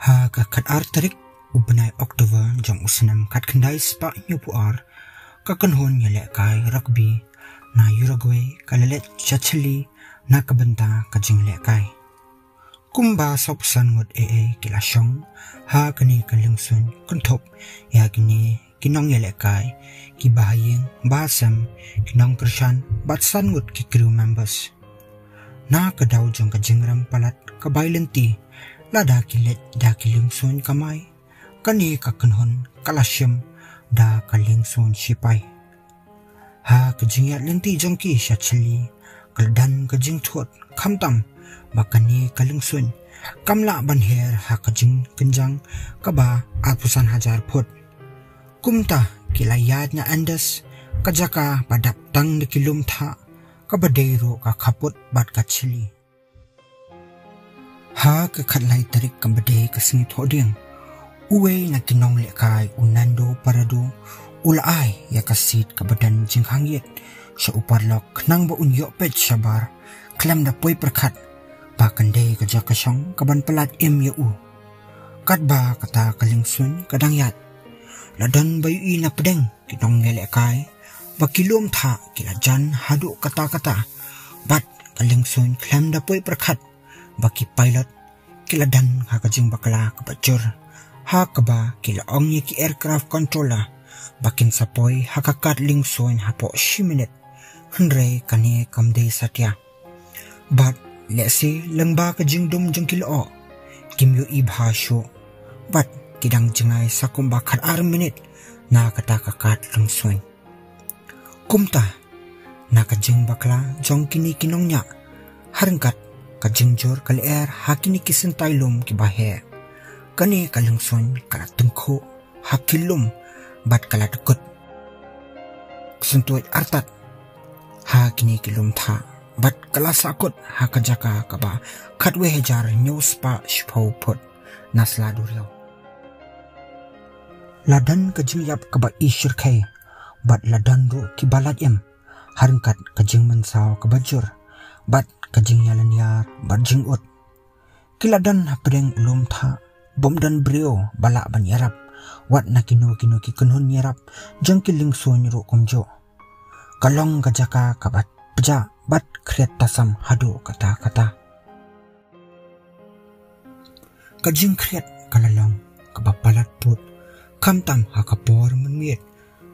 Ha ka kat arterik ubnai Oktober jong usnam kat kendai spa nyupuar ka kanhon nyele kai rugby na Uruguay kalelet chachili na kabenta ka jingle kai kumba sopsan ngot kilasong ha kani kalingsun kunthop ya kini kinong nyele kai ki bahayeng basam kinong pershan batsan ngot ki crew members na kadaw jong ka jingram palat ka bailenti lada kilet da kilingsun kamay kani ka kanhon kalasyam da kalingsun sipai ha kajingyat lenti jongki syachili kaldan kajing thot khamtam bakani kalingsun kamla banher ha kajing kenjang kaba apusan hajar phot kumta kilayat nya andes kajaka padap tang de kilum tha kabadero ka khaput bat kachili ha ka khatlai tarik kabade kasing thoding uwe na kinong le kai unando parado ulai ya kasit kabadan jinghangyet sa uparlok nang ba unyo pet sabar klam da poi perkhat ba kande ka jakasong kaban pelat mu kat ba kata kalingsun kadangyat ladan bayu ina pedeng kinong ngele kai ba kilom tha kilajan hadu kata bat kalingsun klam da poi perkhat baki pilot kiladan hakajing bakala kabacur hakaba kila ongye ki aircraft controller bakin sapoy hakakat lingsoin hapo shiminit henre kani kamde satya but lesi lengba kajing dum jengkilo kimyo ibhasho but kidang jengai sakum bakat minit na kata kakat lingsoin kumta na kajing bakla jongkini kinongnya harengkat kajing jor kali air hakini kisin tailum ki bahe kani kalingson kala tengko hakilum bat kala dekut kesentuit artat hakini kilum tha bat kala sakut hakajaka kaba katwe hejar nyuspa shpau pot nasla duryo ladan kajing yap kaba ishir kai bat ladan ru kibalat em harengkat kajing mensau kabajur bat kajing yalan yar barjing ut kiladan hapdeng ulum tha bom dan brio balak ban yarap wat na kino ki kunhun yarap jang kiling so nyuru komjo kalong kajaka kabat peja bat kriat tasam hadu kata kajing kriat kalalong kabapalat put kamtam hakapor menmiet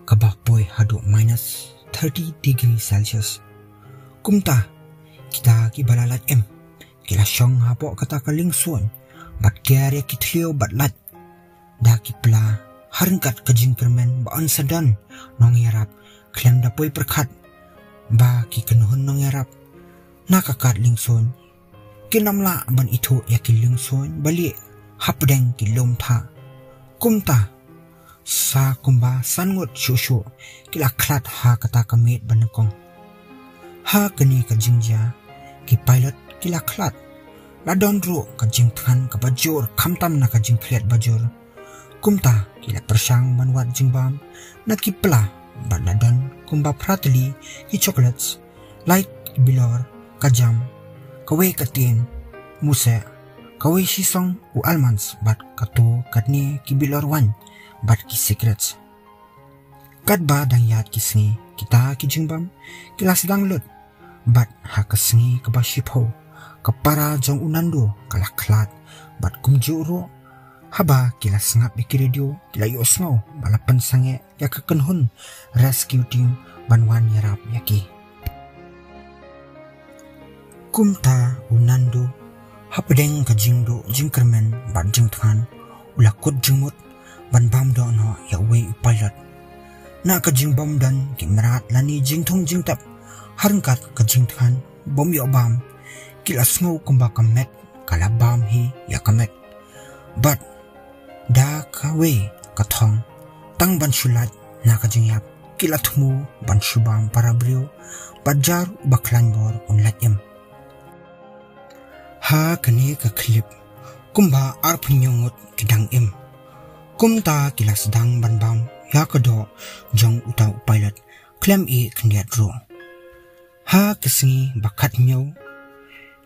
kabapoi hadu minus 30 degree Celsius kumta kita ki balalat em kilasyong hapo kata kalingsuan bat kiare kitlio bat lat da kipla harengkat kajing permen ba ansadan nong yarap klem da poi perkhat ba ki kenhon nong yarap nakakat lingson kinamla ban itho ya kilingson bali hapdeng kilom tha kumta sa kumba sangot shushu kila klat ha kata kamit banakong ha kani kajingja ki pilot kila klat ladon ru kajing than kabajur khamtam na kajing khlet bajur kumta kila persang manwat jingbam na kipla baladon kumba pratli ki chocolates light bilor kajam kawe katin muse kawe sisong u almonds bat kato katni ki bilor wan bat ki secrets kat ba dang yat kisngi kita ki jingbam kila sedang lut bat hakasngi kabashipho kapara jong unando kalaklat bat kumjuro haba kila sengap biki radio kila yosngau balapan sange ya kakenhun rescue team banwan yarap yaki kumta unando hapdeng kajingdo jingkermen bat jingthan ulakut jingmut ban bam do no ya we pilot na kajingbam dan kimrat lani jingthong jingtap harengkat kajingthan bom yo bam kila snow kumba kamet kala bam hi ya kamet but da kawe kathong tang ban shulat na kajingyap kila thumu ban shubam parabrio bajar baklan bor unlat em ha kani ka clip kumba arpnyongot kidang em kumta kila sedang ban bam ya kado jong utau pilot klem e kniat ro ha kesingi bakat nyaw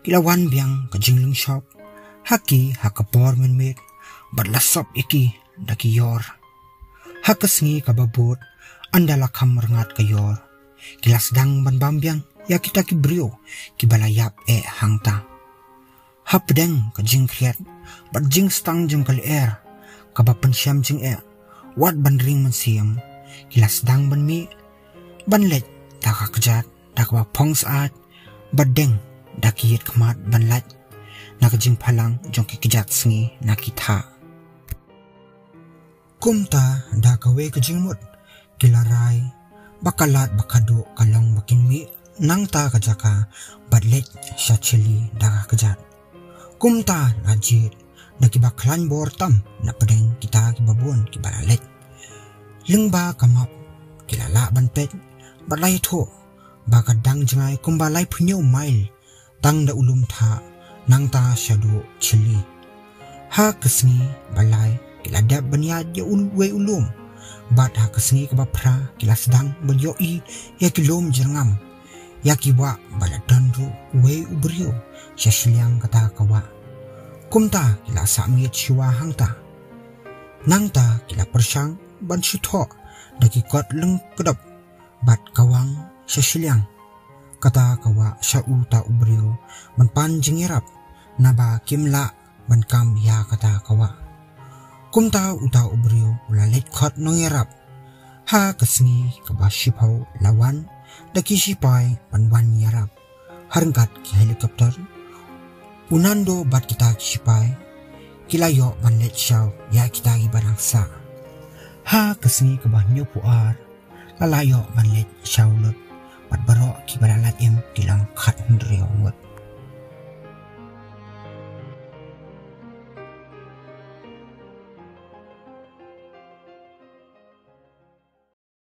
kila wan biang kajinglung shop haki hakapor menmet bat lasop iki daki yor. Hakesngi kababot andala kam rengat ke yor. Kilas dang ban bambiang ya kita ki brio ki balayap hangta. Hapdeng ka jing kriat bat jing stang jing kali kaba pensiam jing wat ban ring man siam kilas dang ban mi ban let taka kejat dakwa pong saat badeng dakiyet kemat ban lat nak jing palang jong ki kejat sengi nakita. Kumta dakawe ke jing mut kilarai bakalat bakado kalong bakin mi nang ta kajaka badlet syachili daka kejat. Kumta najit daki baklan bortam na pedeng kita kibabun kibalalet. Lengba kamap kilala banpet balai tho bakadang jengai kumbalai punyo mail tang da ulum tha nang ta syadu chili. Ha kesni balai kiladap baniad ya ulwe ulum bat ha kesni kabapra kila sedang beryoi ya kilom jerngam ya kiwa baladandru we ubrio syashliang kata kawa. Kumta kila samit shiwa hangta nangta kila persang ban syutho daki kot leng kedap bat kawang syashliang kata kawa syau ta ubrio menpan jengirap naba kimla ban kam ya kata kawa. Kumta uta ubrio ulalet kot nongirap ha kesni kaba shipau lawan daki shipai ban wan yarap harengkat ki helikopter unando bat kita sipai kilayo ban let shaw ya kita gi barangsa ha kesni kebah nyu puar lalayo ban let shaw lut bat baro ki baralat kilang khat ndre